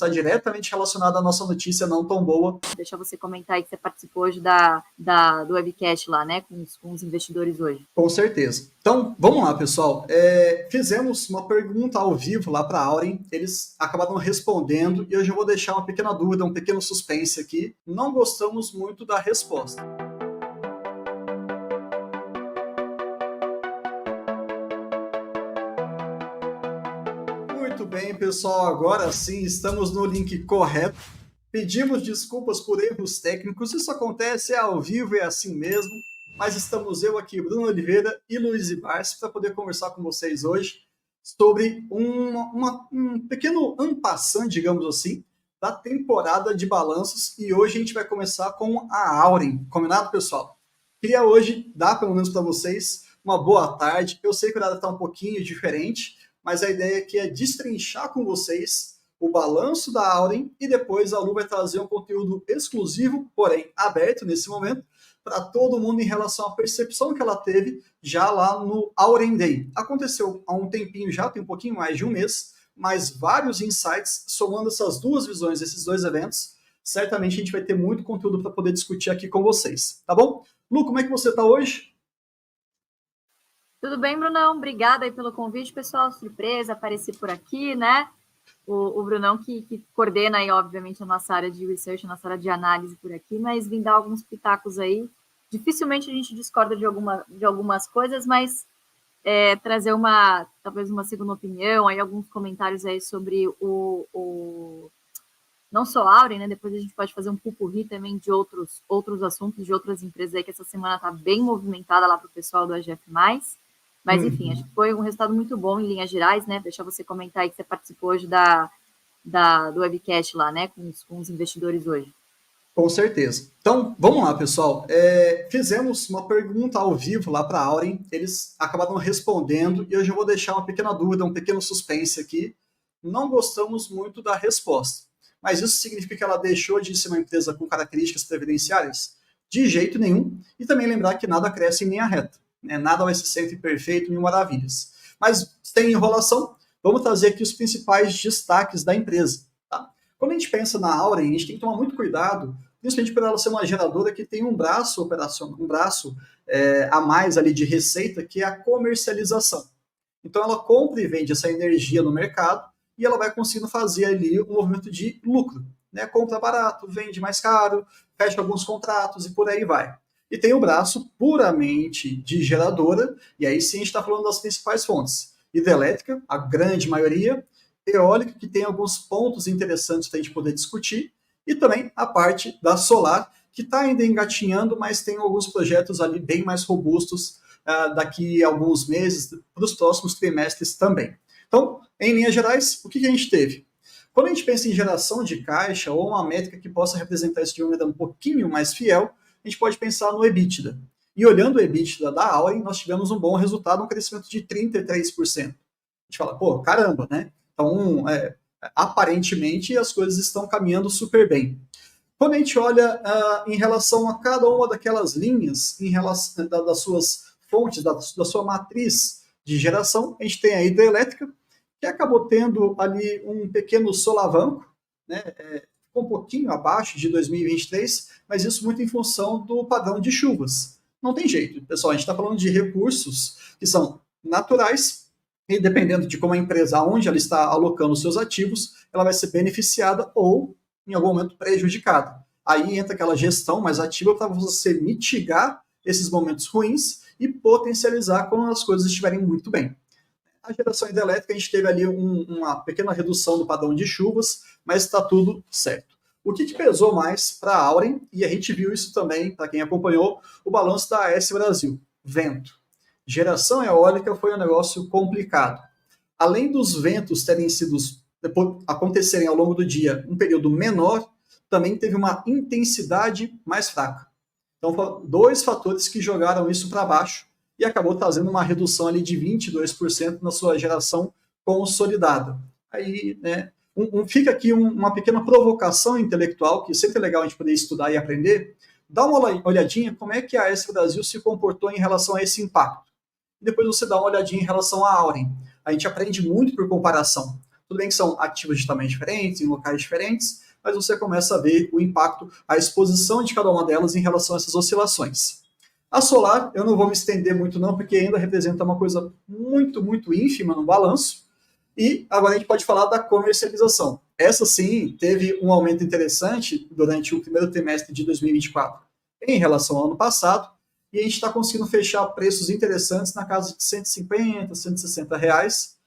está diretamente relacionado à nossa notícia não tão boa. Deixa você comentar aí que você participou hoje do webcast lá, né, com os investidores hoje. Com certeza. Então, vamos lá, pessoal. Fizemos uma pergunta ao vivo lá para a Auren, eles acabaram respondendo e hoje eu vou deixar uma pequena dúvida, um pequeno suspense aqui. Não gostamos muito da resposta. Muito bem, pessoal, agora sim estamos no link correto. Pedimos desculpas por erros técnicos, isso acontece ao vivo, é assim mesmo, mas estamos eu aqui, Bruno Oliveira e Luiz Ibarce, para poder conversar com vocês hoje sobre um pequeno en passant, digamos assim, da temporada de balanços, e hoje a gente vai começar com a Auren, combinado, pessoal? Queria hoje dar, pelo menos para vocês, uma boa tarde. Eu sei que o horário está um pouquinho diferente, mas a ideia aqui é destrinchar com vocês o balanço da Auren e depois a Lu vai trazer um conteúdo exclusivo, porém aberto nesse momento, para todo mundo em relação à percepção que ela teve já lá no Auren Day. Aconteceu há um tempinho já, tem um pouquinho mais de um mês, mas vários insights somando essas duas visões, esses dois eventos. Certamente a gente vai ter muito conteúdo para poder discutir aqui com vocês, tá bom? Lu, como é que você está hoje? Tudo bem, Brunão? Obrigada aí pelo convite, pessoal. Surpresa, apareci por aqui, né? O Brunão que coordena aí, obviamente, a nossa área de research, a nossa área de análise por aqui, mas vim dar alguns pitacos aí. Dificilmente a gente discorda de algumas coisas, mas trazer talvez uma segunda opinião, aí alguns comentários aí sobre não só a Auren, né? Depois a gente pode fazer um pupurri também de outros assuntos, de outras empresas aí, que essa semana está bem movimentada lá para o pessoal do AGF+. Mas, enfim, acho que foi um resultado muito bom em linhas gerais, né? Deixa você comentar aí que você participou hoje do webcast lá, né? Com os investidores hoje. Com certeza. Então, vamos lá, pessoal. Fizemos uma pergunta ao vivo lá para a Auren, eles acabaram respondendo e hoje eu vou deixar uma pequena dúvida, um pequeno suspense aqui. Não gostamos muito da resposta, mas isso significa que ela deixou de ser uma empresa com características previdenciárias? De jeito nenhum. E também lembrar que nada cresce em linha reta. Nada vai ser sempre perfeito, mil maravilhas. Mas tem enrolação, vamos trazer aqui os principais destaques da empresa. Tá? Quando a gente pensa na Auren, a gente tem que tomar muito cuidado, principalmente por ela ser uma geradora que tem um braço operacional, a mais ali de receita, que é a comercialização. Então ela compra e vende essa energia no mercado e ela vai conseguindo fazer ali um movimento de lucro. Compra barato, vende mais caro, fecha alguns contratos e por aí vai. E tem o braço puramente de geradora, e aí sim a gente está falando das principais fontes. Hidrelétrica, a grande maioria, eólica, que tem alguns pontos interessantes para a gente poder discutir, e também a parte da solar, que está ainda engatinhando, mas tem alguns projetos ali bem mais robustos daqui a alguns meses, para os próximos trimestres também. Então, em linhas gerais, o que a gente teve? Quando a gente pensa em geração de caixa, ou uma métrica que possa representar isso de uma maneira um pouquinho mais fiel, a gente pode pensar no EBITDA. E olhando o EBITDA da Auren, nós tivemos um bom resultado, um crescimento de 33%. A gente fala, pô, caramba, né? Então, aparentemente, as coisas estão caminhando super bem. Quando a gente olha em relação a cada uma daquelas linhas, em relação das suas fontes, da sua matriz de geração, a gente tem a hidrelétrica, que acabou tendo ali um pequeno solavanco, né? Ficou um pouquinho abaixo de 2023, mas isso muito em função do padrão de chuvas. Não tem jeito, pessoal, a gente está falando de recursos que são naturais e dependendo de como a empresa, aonde ela está alocando os seus ativos, ela vai ser beneficiada ou, em algum momento, prejudicada. Aí entra aquela gestão mais ativa para você mitigar esses momentos ruins e potencializar quando as coisas estiverem muito bem. A geração hidrelétrica, a gente teve ali uma pequena redução do padrão de chuvas, mas está tudo certo. O que pesou mais para a Auren, e a gente viu isso também, para quem acompanhou, o balanço da AES Brasil, vento. Geração eólica foi um negócio complicado. Além dos ventos terem sido, acontecerem ao longo do dia, um período menor, também teve uma intensidade mais fraca. Então, foram dois fatores que jogaram isso para baixo, e acabou trazendo uma redução ali de 22% na sua geração consolidada. Aí, né, fica aqui uma pequena provocação intelectual, que sempre é legal a gente poder estudar e aprender. Dá uma olhadinha como é que a AES Brasil se comportou em relação a esse impacto. E depois você dá uma olhadinha em relação à Auren. A gente aprende muito por comparação. Tudo bem que são ativos de tamanhos diferentes, em locais diferentes, mas você começa a ver o impacto, a exposição de cada uma delas em relação a essas oscilações. A solar, eu não vou me estender muito não, porque ainda representa uma coisa muito, muito ínfima no balanço. E agora a gente pode falar da comercialização. Essa sim teve um aumento interessante durante o primeiro trimestre de 2024 em relação ao ano passado, e a gente está conseguindo fechar preços interessantes na casa de 150, 160 reais.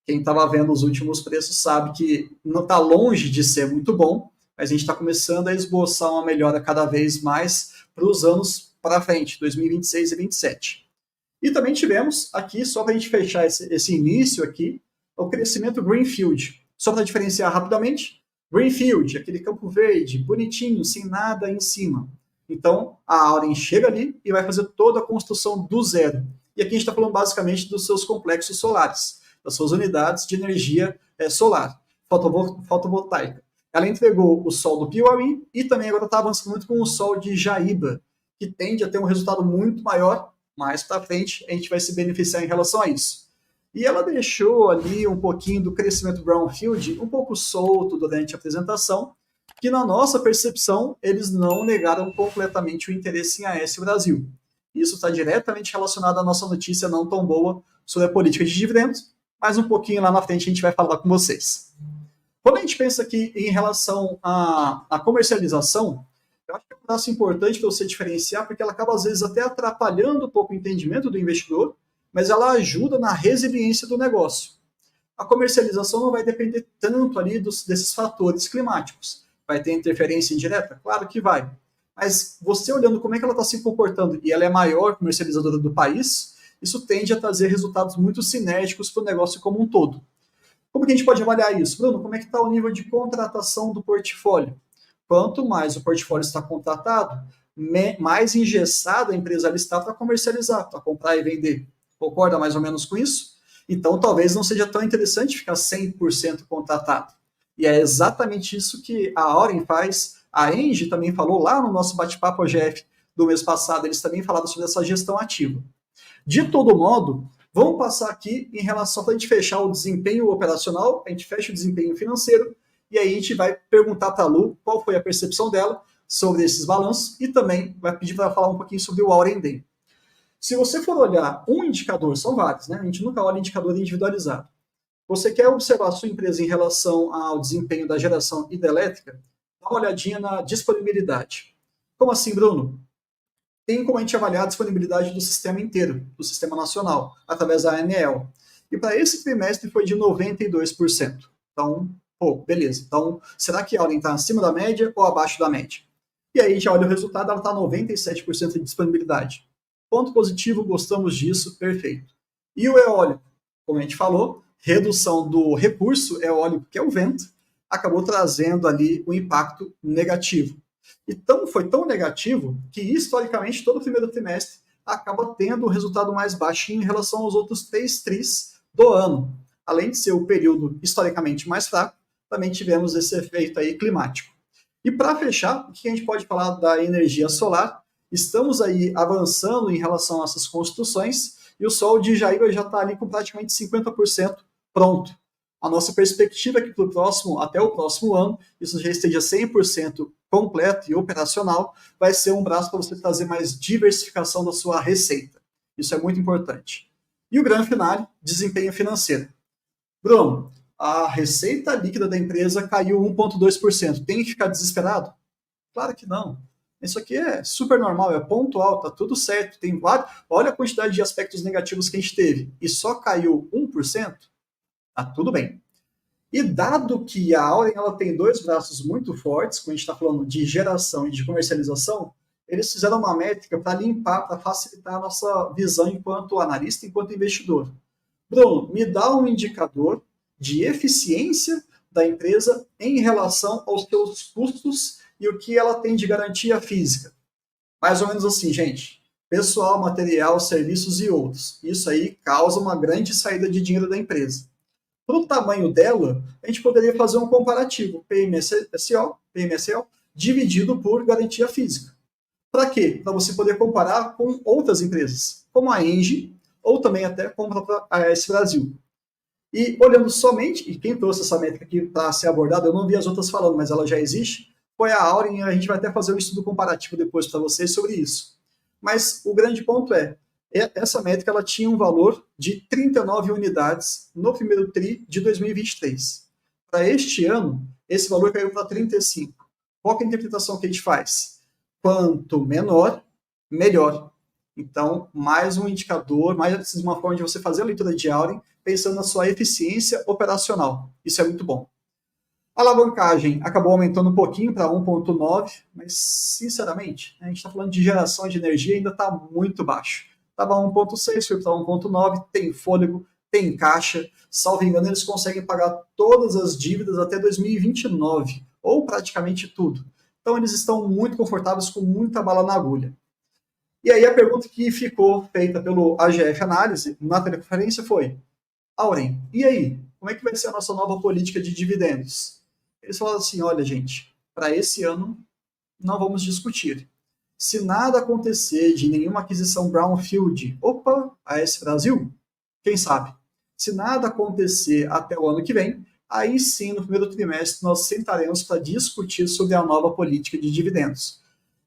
Quem estava vendo os últimos preços sabe que não está longe de ser muito bom, mas a gente está começando a esboçar uma melhora cada vez mais para os anos para frente, 2026 e 2027. E também tivemos aqui, só para a gente fechar esse início aqui, o crescimento Greenfield. Só para diferenciar rapidamente, Greenfield, aquele campo verde, bonitinho, sem nada em cima. Então, a Auren chega ali e vai fazer toda a construção do zero. E aqui a gente está falando basicamente dos seus complexos solares, das suas unidades de energia solar, fotovoltaica. Ela entregou o sol do Piauí e também agora está avançando muito com o sol de Jaíba, que tende a ter um resultado muito maior. Mais para frente, a gente vai se beneficiar em relação a isso. E ela deixou ali um pouquinho do crescimento brownfield um pouco solto durante a apresentação, que na nossa percepção, eles não negaram completamente o interesse em AES Brasil. Isso está diretamente relacionado à nossa notícia não tão boa sobre a política de dividendos, mas um pouquinho lá na frente a gente vai falar com vocês. Quando a gente pensa aqui em relação à comercialização, eu acho que é um passo importante para você diferenciar, porque ela acaba às vezes até atrapalhando um pouco o entendimento do investidor, mas ela ajuda na resiliência do negócio. A comercialização não vai depender tanto ali desses fatores climáticos. Vai ter interferência indireta? Claro que vai. Mas você olhando como é que ela está se comportando, e ela é a maior comercializadora do país, isso tende a trazer resultados muito sinérgicos para o negócio como um todo. Como que a gente pode avaliar isso? Bruno, como é que está o nível de contratação do portfólio? Quanto mais o portfólio está contratado, mais engessada a empresa está para comercializar, para comprar e vender. Concorda mais ou menos com isso? Então, talvez não seja tão interessante ficar 100% contratado. E é exatamente isso que a Auren faz. A Engie também falou lá no nosso bate-papo OGF do mês passado, eles também falaram sobre essa gestão ativa. De todo modo, vamos passar aqui em relação para a gente fechar o desempenho operacional, a gente fecha o desempenho financeiro, e aí a gente vai perguntar para a Lu qual foi a percepção dela sobre esses balanços e também vai pedir para ela falar um pouquinho sobre o Auren Day. Se você for olhar um indicador, são vários, né? A gente nunca olha indicador individualizado. Você quer observar a sua empresa em relação ao desempenho da geração hidrelétrica? Dá uma olhadinha na disponibilidade. Como assim, Bruno? Tem como a gente avaliar a disponibilidade do sistema inteiro, do sistema nacional, através da ANEEL. E para esse trimestre foi de 92%. Então, beleza. Então, será que a Auren está acima da média ou abaixo da média? E aí, já olha o resultado, ela está 97% de disponibilidade. Ponto positivo, gostamos disso, perfeito. E o eólico, como a gente falou, redução do recurso eólico, que é o vento, acabou trazendo ali um impacto negativo. Então, foi tão negativo que, historicamente, todo o primeiro trimestre acaba tendo um resultado mais baixinho em relação aos outros 3 tris do ano. Além de ser o período historicamente mais fraco, também tivemos esse efeito aí climático. E para fechar, o que a gente pode falar da energia solar? Estamos aí avançando em relação a essas construções e o sol de Jaíba já está ali com praticamente 50% pronto. A nossa perspectiva é que até o próximo ano, isso já esteja 100% completo e operacional, vai ser um braço para você trazer mais diversificação da sua receita. Isso é muito importante. E o grande final, desempenho financeiro. Bruno, a receita líquida da empresa caiu 1,2%. Tem que ficar desesperado? Claro que não. Isso aqui é super normal, é pontual, tá tudo certo. Tem vários. Olha a quantidade de aspectos negativos que a gente teve e só caiu 1%, tá tudo bem. E dado que a Auren ela tem 2 braços muito fortes, quando a gente está falando de geração e de comercialização, eles fizeram uma métrica para limpar, para facilitar a nossa visão enquanto analista, enquanto investidor. Bruno, me dá um indicador de eficiência da empresa em relação aos seus custos e o que ela tem de garantia física. Mais ou menos assim, gente. Pessoal, material, serviços e outros. Isso aí causa uma grande saída de dinheiro da empresa. Para o tamanho dela, a gente poderia fazer um comparativo PMSO dividido por garantia física. Para quê? Para você poder comparar com outras empresas, como a Engie, ou também até com a AES Brasil. E olhando somente, e quem trouxe essa métrica aqui para ser abordada, eu não vi as outras falando, mas ela já existe, foi a Auren, e a gente vai até fazer um estudo comparativo depois para vocês sobre isso. Mas o grande ponto essa métrica ela tinha um valor de 39 unidades no primeiro TRI de 2023. Para este ano, esse valor caiu para 35. Qual é a interpretação que a gente faz? Quanto menor, melhor. Então, mais um indicador, mais uma forma de você fazer a leitura de Auren, pensando na sua eficiência operacional. Isso é muito bom. A alavancagem acabou aumentando um pouquinho para 1,9, mas, sinceramente, a gente está falando de geração de energia e ainda está muito baixo. Estava 1,6, foi para 1,9, tem fôlego, tem caixa. Salvo engano, eles conseguem pagar todas as dívidas até 2029, ou praticamente tudo. Então, eles estão muito confortáveis, com muita bala na agulha. E aí a pergunta que ficou feita pelo AGF Análise na teleconferência foi: Auren, e aí? Como é que vai ser a nossa nova política de dividendos? Eles falaram assim: olha, gente, para esse ano não vamos discutir. Se nada acontecer de nenhuma aquisição brownfield, opa, AS Brasil, quem sabe? Se nada acontecer até o ano que vem, aí sim, no primeiro trimestre, nós sentaremos para discutir sobre a nova política de dividendos.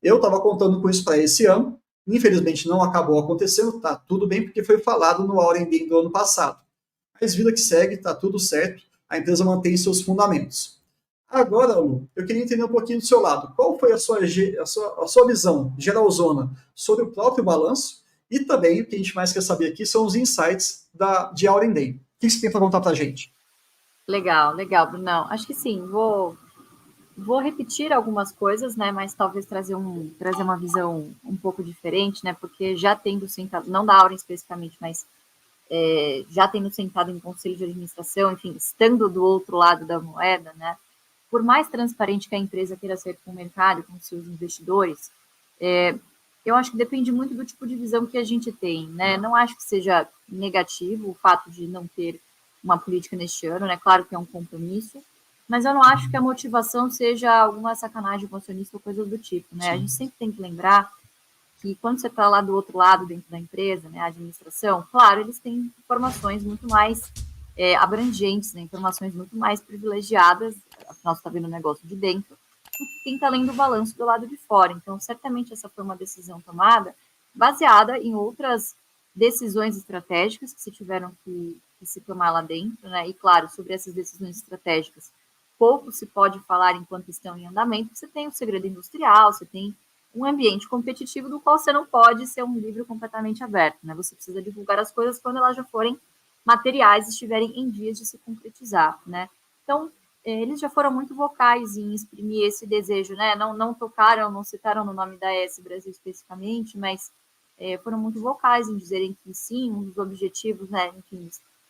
Eu estava contando com isso para esse ano, infelizmente não acabou acontecendo, tá tudo bem, porque foi falado no Auren Day do ano passado. Mas vida que segue, tá tudo certo, a empresa mantém seus fundamentos. Agora, Lu, eu queria entender um pouquinho do seu lado. Qual foi a sua visão geralzona sobre o próprio balanço e também o que a gente mais quer saber aqui são os insights de Auren Day. O que você tem para contar para a gente? Legal, legal, Brunão. Acho que sim, vou repetir algumas coisas, né? Mas talvez trazer uma visão um pouco diferente, né? Porque já tendo sentado, não da Auren especificamente, mas já tendo sentado em conselho de administração, enfim, estando do outro lado da moeda, né? Por mais transparente que a empresa queira ser com o mercado, com seus investidores, eu acho que depende muito do tipo de visão que a gente tem, né? Não acho que seja negativo o fato de não ter uma política neste ano, né? Claro que é um compromisso, mas eu não acho que a motivação seja alguma sacanagem com acionista ou coisa do tipo, né? Sim. A gente sempre tem que lembrar que quando você está lá do outro lado dentro da empresa, né, a administração, claro, eles têm informações muito mais abrangentes, né, informações muito mais privilegiadas, afinal você está vendo o negócio de dentro, do que quem está lendo o balanço do lado de fora. Então, certamente essa foi uma decisão tomada baseada em outras decisões estratégicas que se tiveram que se tomar lá dentro, né, e claro, sobre essas decisões estratégicas, pouco se pode falar enquanto estão em andamento. Você tem o segredo industrial, você tem um ambiente competitivo do qual você não pode ser um livro completamente aberto, né? Você precisa divulgar as coisas quando elas já forem materiais e estiverem em vias de se concretizar, né? Então, eles já foram muito vocais em exprimir esse desejo, né? Não tocaram, não citaram no nome da ES Brasil especificamente, mas foram muito vocais em dizerem que sim, um dos objetivos, né? Enfim,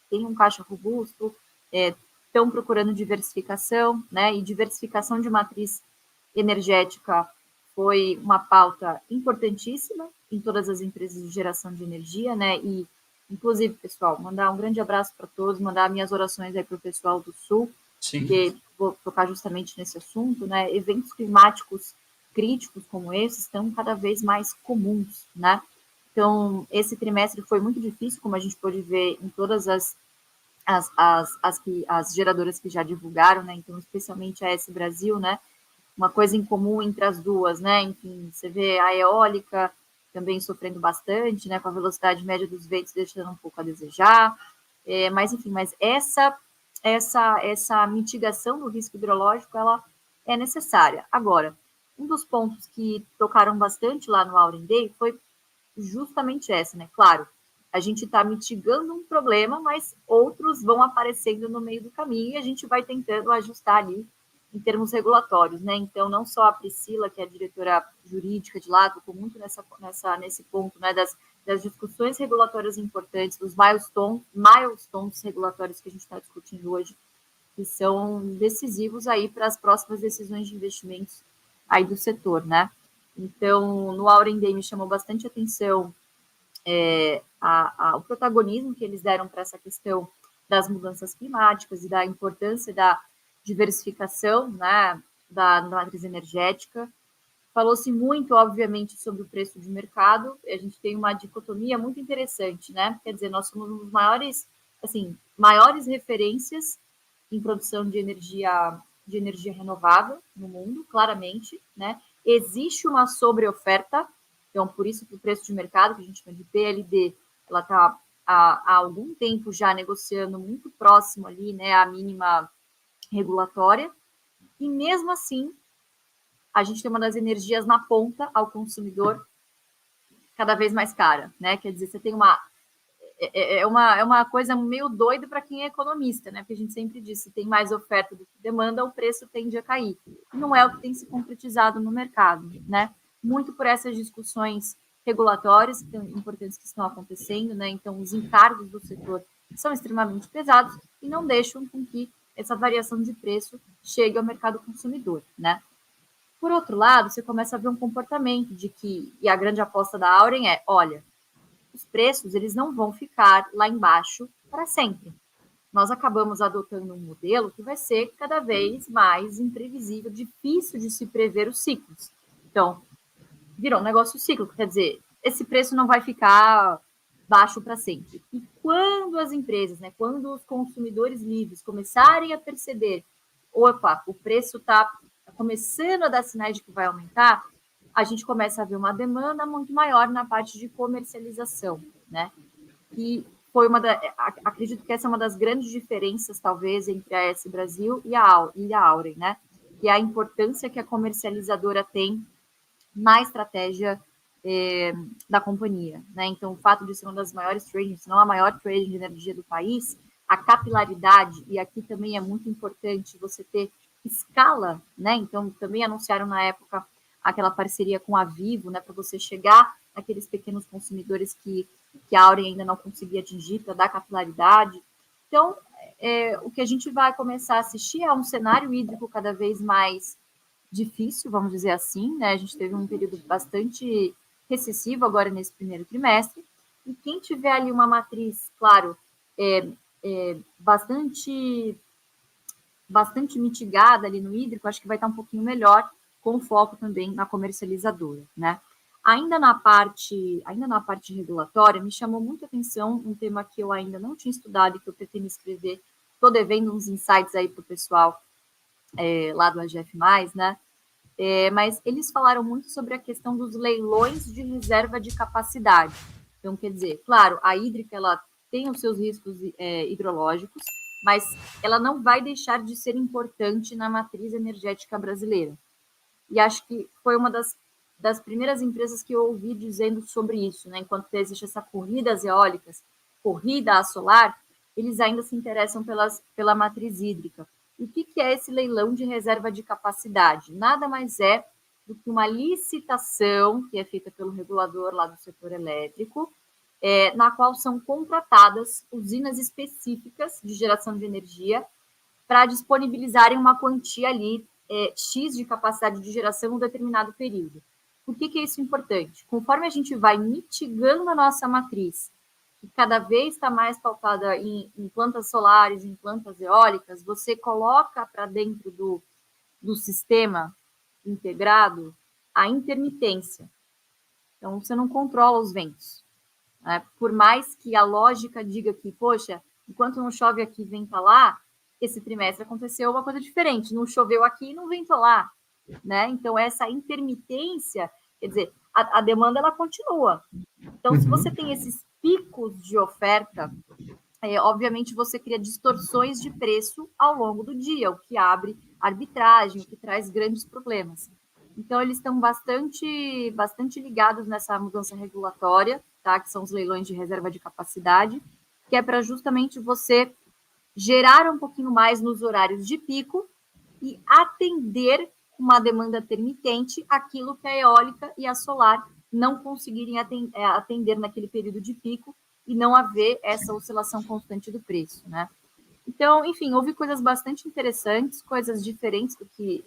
tem um caixa robusto, estão procurando diversificação, né? E diversificação de matriz energética foi uma pauta importantíssima em todas as empresas de geração de energia, né? E, inclusive, pessoal, mandar um grande abraço para todos, mandar minhas orações aí para o pessoal do Sul, Sim. porque vou tocar justamente nesse assunto, né? Eventos climáticos críticos como esses estão cada vez mais comuns, né? Então, esse trimestre foi muito difícil, como a gente pôde ver em todas as geradoras que já divulgaram, né? Então, especialmente a S Brasil, né? Uma coisa em comum entre as duas, né? Enfim, você vê a eólica também sofrendo bastante, né? Com a velocidade média dos ventos deixando um pouco a desejar. Mas, enfim, essa mitigação do risco hidrológico, ela é necessária. Agora, um dos pontos que tocaram bastante lá no Auren Day foi justamente essa, né? Claro, a gente está mitigando um problema, mas outros vão aparecendo no meio do caminho e a gente vai tentando ajustar ali em termos regulatórios, né? Então, não só a Priscila, que é a diretora jurídica de lá, tocou muito nesse ponto, né, das discussões regulatórias importantes, dos milestones regulatórios que a gente está discutindo hoje, que são decisivos aí para as próximas decisões de investimentos aí do setor, né? Então, no Auren Day me chamou bastante atenção o protagonismo que eles deram para essa questão das mudanças climáticas e da importância da diversificação, né, da matriz energética. Falou-se muito, obviamente, sobre o preço de mercado. A gente tem uma dicotomia muito interessante, né? Quer dizer, nós somos um dos maiores assim, maiores referências em produção de energia renovável no mundo, claramente, né? Existe uma sobreoferta, então por isso que o preço de mercado, que a gente chama de PLD, ela está há algum tempo já negociando muito próximo ali, né, à mínima regulatória, e mesmo assim a gente tem uma das energias na ponta ao consumidor cada vez mais cara, né? Quer dizer, você tem uma coisa meio doida para quem é economista, né? Porque a gente sempre diz, se tem mais oferta do que demanda, o preço tende a cair. Não é o que tem se concretizado no mercado, né? Muito por essas discussões regulatórias importantes que estão acontecendo, né? Então, os encargos do setor são extremamente pesados e não deixam com que essa variação de preço chegue ao mercado consumidor, né? Por outro lado, você começa a ver um comportamento de que, e a grande aposta da Auren é, olha, os preços eles não vão ficar lá embaixo para sempre. Nós acabamos adotando um modelo que vai ser cada vez mais imprevisível, difícil de se prever os ciclos. Então, virou um negócio cíclico, quer dizer, esse preço não vai ficar baixo para sempre. E quando as empresas, né, quando os consumidores livres começarem a perceber, opa, o preço está começando a dar sinais de que vai aumentar, a gente começa a ver uma demanda muito maior na parte de comercialização, né? Que foi acredito que essa é uma das grandes diferenças, talvez, entre a S Brasil e a Auren, né? E a importância que a comercializadora tem na estratégia da companhia, né? Então, o fato de ser uma das maiores trading, se não a maior trading de energia do país, a capilaridade, e aqui também é muito importante você ter escala, né? Então, também anunciaram na época aquela parceria com a Vivo, né? Para você chegar naqueles pequenos consumidores que a Auren ainda não conseguia atingir, para dar capilaridade. Então, o que a gente vai começar a assistir é um cenário hídrico cada vez mais difícil, vamos dizer assim, né? A gente teve um período bastante recessivo agora nesse primeiro trimestre, e quem tiver ali uma matriz, claro, bastante mitigada ali no hídrico, acho que vai estar um pouquinho melhor, com foco também na comercializadora, né? Ainda na parte regulatória, me chamou muito a atenção um tema que eu ainda não tinha estudado e que eu pretendo escrever. Estou devendo uns insights aí para o pessoal lá do AGF+, né? Mas eles falaram muito sobre a questão dos leilões de reserva de capacidade. Então, quer dizer, claro, a hídrica ela tem os seus riscos hidrológicos, mas ela não vai deixar de ser importante na matriz energética brasileira. E acho que foi uma das primeiras empresas que eu ouvi dizendo sobre isso, né? Enquanto existe essa corrida às eólicas, corrida à solar, eles ainda se interessam pela matriz hídrica. E o que é esse leilão de reserva de capacidade? Nada mais é do que uma licitação que é feita pelo regulador lá do setor elétrico, na qual são contratadas usinas específicas de geração de energia para disponibilizarem uma quantia ali X de capacidade de geração em um determinado período. Por que é isso importante? Conforme a gente vai mitigando a nossa matriz, que cada vez está mais pautada em plantas solares, em plantas eólicas, você coloca para dentro do sistema integrado a intermitência. Então, você não controla os ventos. Né? Por mais que a lógica diga que, poxa, enquanto não chove aqui, venta lá, esse trimestre aconteceu uma coisa diferente. Não choveu aqui e não ventou lá. Né? Então, essa intermitência, quer dizer, a demanda ela continua. Então, se você tem esses picos de oferta, obviamente você cria distorções de preço ao longo do dia, o que abre arbitragem, o que traz grandes problemas. Então, eles estão bastante ligados nessa mudança regulatória, tá? Que são os leilões de reserva de capacidade, que é para justamente você gerar um pouquinho mais nos horários de pico e atender uma demanda intermitente aquilo que a eólica e a solar não conseguirem atender naquele período de pico e não haver essa oscilação constante do preço, né? Então, enfim, houve coisas bastante interessantes, coisas diferentes do que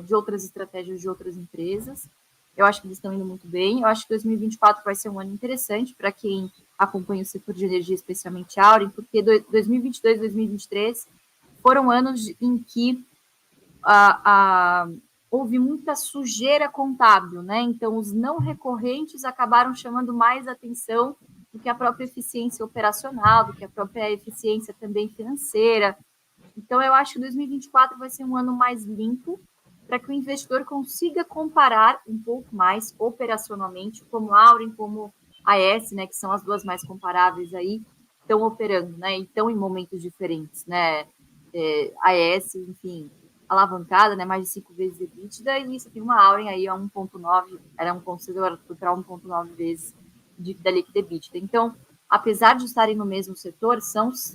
de outras estratégias de outras empresas. Eu acho que eles estão indo muito bem. Eu acho que 2024 vai ser um ano interessante para quem acompanha o setor de energia, especialmente Auren, porque 2022 e 2023 foram anos em que houve muita sujeira contábil, né? Então, os não recorrentes acabaram chamando mais atenção do que a própria eficiência operacional, do que a própria eficiência também financeira. Então, eu acho que 2024 vai ser um ano mais limpo para que o investidor consiga comparar um pouco mais operacionalmente como a Auren, como a AES, né, que são as duas mais comparáveis aí, estão operando, né, e estão em momentos diferentes, né, a AES, enfim, alavancada, né, mais de 5 vezes EBITDA, e você tem uma Auren aí a 1,9, era 1,6, agora foi para 1,9 vezes da líquida EBITDA. Então, apesar de estarem no mesmo setor,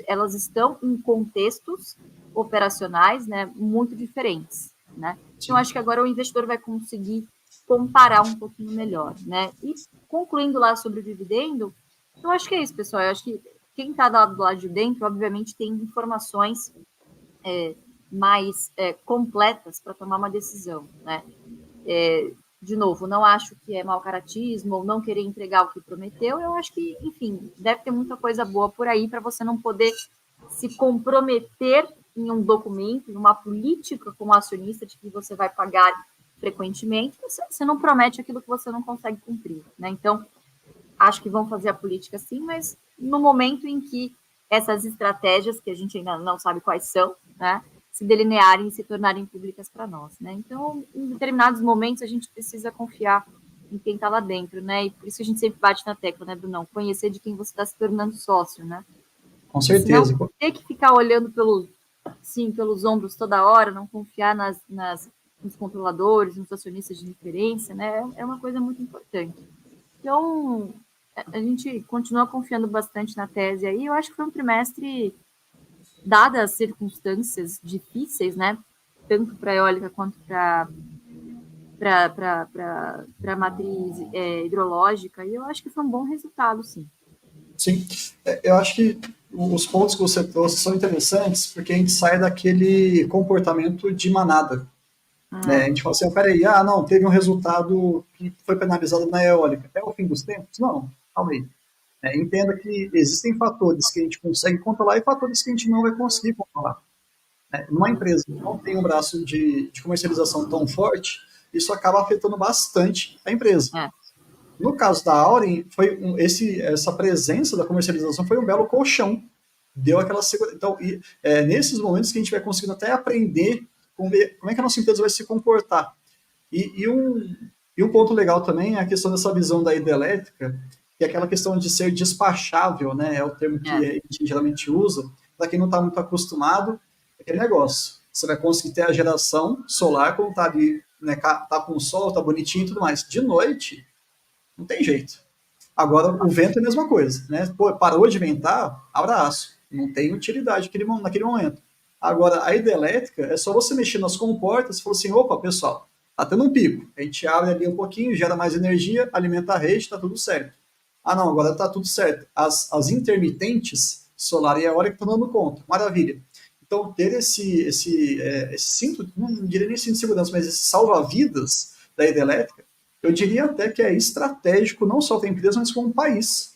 elas estão em contextos operacionais, né, muito diferentes, né? Então, acho que agora o investidor vai conseguir comparar um pouquinho melhor, né? E concluindo lá sobre o dividendo, eu acho que é isso, pessoal. Eu acho que quem está do lado de dentro, obviamente, tem informações mais completas para tomar uma decisão, né? De novo, não acho que é mau caratismo ou não querer entregar o que prometeu. Eu acho que, enfim, deve ter muita coisa boa por aí para você não poder se comprometer em um documento, em uma política como acionista de que você vai pagar frequentemente, você não promete aquilo que você não consegue cumprir, né? Então, acho que vão fazer a política sim, mas no momento em que essas estratégias, que a gente ainda não sabe quais são, né, se delinearem e se tornarem públicas para nós, né? Então, em determinados momentos, a gente precisa confiar em quem está lá dentro, né? E por isso a gente sempre bate na tecla, né, Brunão? Conhecer de quem você está se tornando sócio, né? Com E senão, certeza. ter que ficar olhando pelos ombros toda hora, não confiar nos controladores, nos acionistas de referência, né? É uma coisa muito importante. Então, a gente continua confiando bastante na tese aí. Eu acho que foi um trimestre, dadas as circunstâncias difíceis, né? Tanto para a eólica quanto para a matriz hidrológica, e eu acho que foi um bom resultado, sim. Sim, eu acho que os pontos que você trouxe são interessantes porque a gente sai daquele comportamento de manada. Né? A gente fala assim, peraí, não, teve um resultado que foi penalizado na eólica. É o fim dos tempos? Não, calma aí. Entenda que existem fatores que a gente consegue controlar e fatores que a gente não vai conseguir controlar. Numa empresa que não tem um braço de comercialização tão forte, isso acaba afetando bastante a empresa. No caso da Auren, essa presença da comercialização foi um belo colchão. Deu aquela segurança. Então, nesses momentos que a gente vai conseguindo até aprender como é que a nossa empresa vai se comportar. E um ponto legal também é a questão dessa visão da hidrelétrica, que é aquela questão de ser despachável, né? É o termo que a gente geralmente usa. Para quem não está muito acostumado, é aquele negócio. Você vai conseguir ter a geração solar quando está ali, né, tá com o sol, tá bonitinho e tudo mais. De noite, não tem jeito. Agora, o vento é a mesma coisa, né? Pô, parou de ventar, abraço. Não tem utilidade naquele momento. Agora, a hidrelétrica é só você mexer nas comportas e falar assim, opa, pessoal, tá tendo um pico. A gente abre ali um pouquinho, gera mais energia, alimenta a rede, tá tudo certo. Não, agora tá tudo certo. As intermitentes, solar e eólica, estão dando conta. Maravilha. Então, ter esse cinto, não diria nem cinto de segurança, mas esse salva-vidas da hidrelétrica, eu diria até que é estratégico não só para a empresa, mas como um país.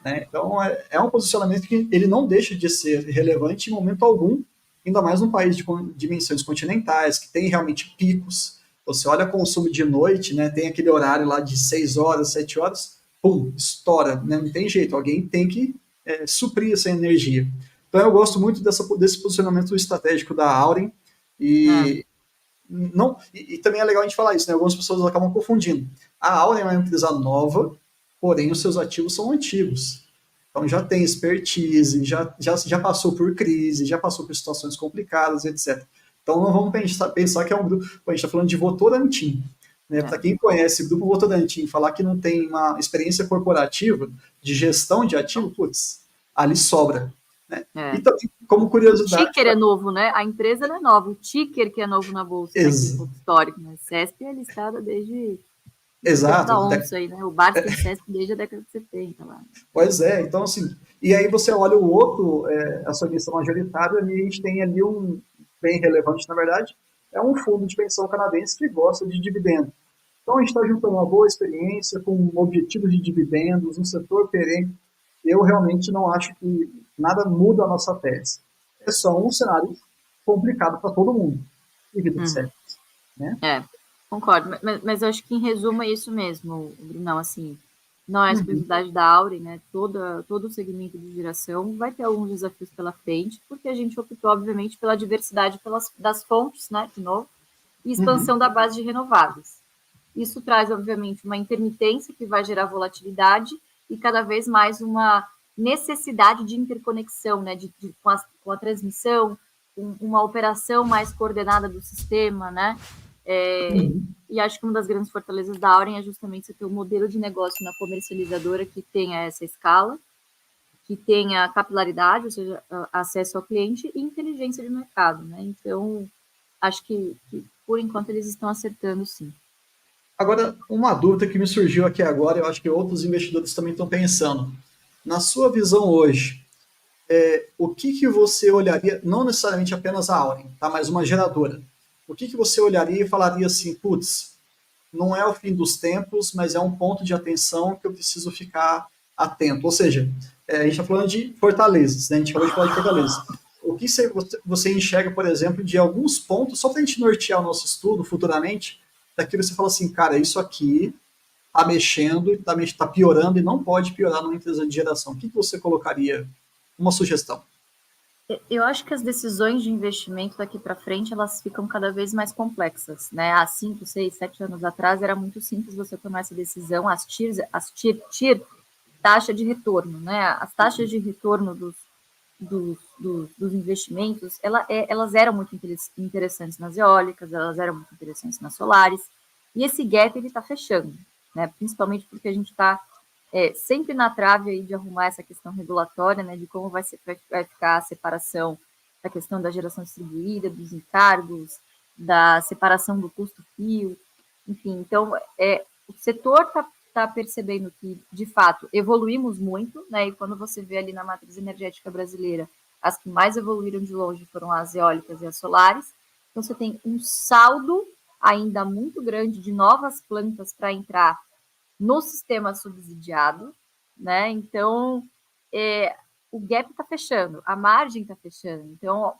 Né? Então, é um posicionamento que ele não deixa de ser relevante em momento algum, ainda mais num país de dimensões continentais, que tem realmente picos. Você olha o consumo de noite, né, tem aquele horário lá de 6 horas, 7 horas, pum, estoura, né? Não tem jeito, alguém tem que suprir essa energia. Então, eu gosto muito desse posicionamento estratégico da Auren, e também é legal a gente falar isso, né? Algumas pessoas acabam confundindo. A Auren é uma empresa nova, porém os seus ativos são antigos. Então já tem expertise, já passou por crise, já passou por situações complicadas, etc. Então não vamos pensar que é um grupo. A gente está falando de Votorantim. Né? Para quem conhece o grupo Votorantim, falar que não tem uma experiência corporativa de gestão de ativo, putz, ali sobra. Né? E também, como curiosidade. O ticker é novo, né? A empresa não é nova, o ticker que é novo na bolsa, né? Que é um pouco histórico, né? CESP é listada desde Exato. da onça aí, né? O Barça tem CESP desde a década de 70 lá. Pois é, então assim, e aí você olha o outro acionista majoritário, ali a gente tem ali um bem relevante, na verdade, é um fundo de pensão canadense que gosta de dividendo. Então a gente está juntando uma boa experiência com objetivos de dividendos, um setor perene. Eu realmente não acho que nada muda a nossa tese. É só um cenário complicado para todo mundo. E vida de certo, né? Concordo. Mas eu acho que em resumo é isso mesmo, Brunão, assim, não é exclusividade da Auren, né? Todo o segmento de geração vai ter alguns desafios pela frente, porque a gente optou, obviamente, pela diversidade das fontes, né? De novo, e expansão da base de renováveis. Isso traz, obviamente, uma intermitência que vai gerar volatilidade e cada vez mais uma necessidade de interconexão, né? Com a transmissão, uma operação mais coordenada do sistema, né? E acho que uma das grandes fortalezas da Auren é justamente você ter um modelo de negócio na comercializadora que tenha essa escala, que tenha capilaridade, ou seja, acesso ao cliente e inteligência de mercado, né? Então, acho que por enquanto eles estão acertando, sim. Agora, uma dúvida que me surgiu aqui agora, eu acho que outros investidores também estão pensando. Na sua visão hoje, o que você olharia, não necessariamente apenas a Auren, tá? Mas uma geradora. O que você olharia e falaria assim, putz, não é o fim dos tempos, mas é um ponto de atenção que eu preciso ficar atento. Ou seja, a gente está falando de fortalezas, né? A gente acabou de falar de fortalezas. O que você enxerga, por exemplo, de alguns pontos, só para a gente nortear o nosso estudo futuramente, daquilo que você fala assim, cara, isso aqui está mexendo, está piorando e não pode piorar numa empresa de geração. O que você colocaria? Uma sugestão. Eu acho que as decisões de investimento daqui para frente elas ficam cada vez mais complexas, né? Há 5, 6, 7 anos atrás era muito simples você tomar essa decisão, as TIR, taxa de retorno, né? As taxas de retorno dos investimentos, elas eram muito interessantes nas eólicas, elas eram muito interessantes nas solares, e esse gap ele está fechando, né? Principalmente porque a gente está sempre na trave aí de arrumar essa questão regulatória, né, de como vai ficar a separação da questão da geração distribuída, dos encargos, da separação do custo-fio, enfim. Então, o setor está percebendo que, de fato, evoluímos muito, né, e quando você vê ali na matriz energética brasileira, as que mais evoluíram de longe foram as eólicas e as solares. Então, você tem um saldo ainda muito grande de novas plantas para entrar no sistema subsidiado, né? Então, o gap está fechando, a margem está fechando. Então,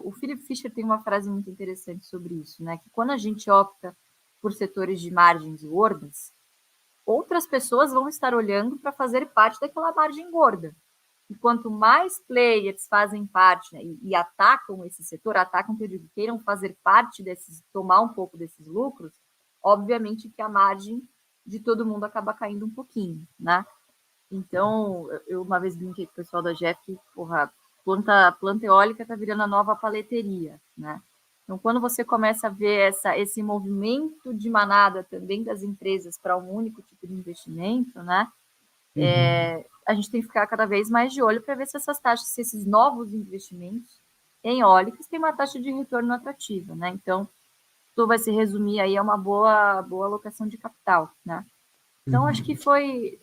o Philip Fisher tem uma frase muito interessante sobre isso, né? Que quando a gente opta por setores de margens gordas, outras pessoas vão estar olhando para fazer parte daquela margem gorda. E quanto mais players fazem parte, né, e atacam esse setor, atacam que eu digo, queiram fazer parte desses, tomar um pouco desses lucros, obviamente que a margem de todo mundo acaba caindo um pouquinho, né? Então, eu uma vez brinquei com o pessoal da Jeff que, porra, planta eólica tá virando a nova paleteria, né? Então, quando você começa a ver esse movimento de manada também das empresas para um único tipo de investimento, né? A gente tem que ficar cada vez mais de olho para ver se essas taxas, se esses novos investimentos em eólicas têm uma taxa de retorno atrativa, né? Então, tudo vai se resumir aí a uma boa alocação de capital, né? Então, acho que foi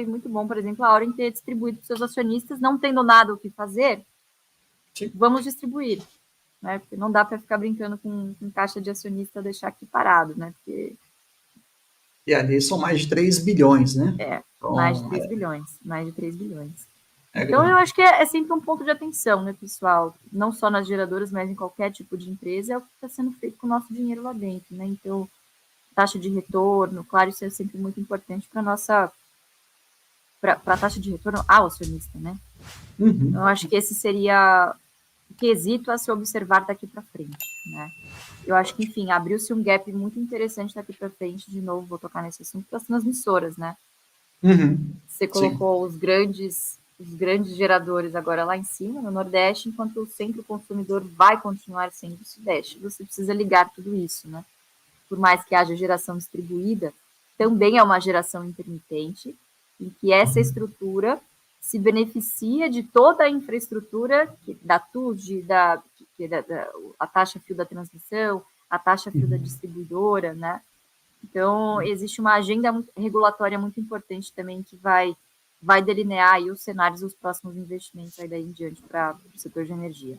muito bom, por exemplo, a Auren ter distribuído para seus acionistas, não tendo nada o que fazer, vamos distribuir, né? Porque não dá para ficar brincando com caixa de acionista deixar aqui parado, né? Porque E ali são mais de 3 bilhões, né? Então, mais de 3 bilhões, mais de 3 bilhões. Então, Grande. eu acho que é sempre um ponto de atenção, né, pessoal? Não só nas geradoras, mas em qualquer tipo de empresa, é o que está sendo feito com o nosso dinheiro lá dentro, né? Então, taxa de retorno, claro, isso é sempre muito importante para a taxa de retorno ao acionista, né? Então, eu acho que esse seria o quesito a se observar daqui para frente, né? Eu acho que, enfim, abriu-se um gap muito interessante daqui para frente, de novo, vou tocar nesse assunto, das transmissoras, né? Você colocou os grandes geradores agora lá em cima, no Nordeste, enquanto o centro consumidor vai continuar sendo o Sudeste. Você precisa ligar tudo isso, né? Por mais que haja geração distribuída, também é uma geração intermitente, em que essa estrutura se beneficia de toda a infraestrutura da TUD, a taxa fio da transmissão, a taxa fio da distribuidora, né? Então, existe uma agenda regulatória muito importante também que vai delinear aí os cenários dos próximos investimentos aí daí em diante para o setor de energia.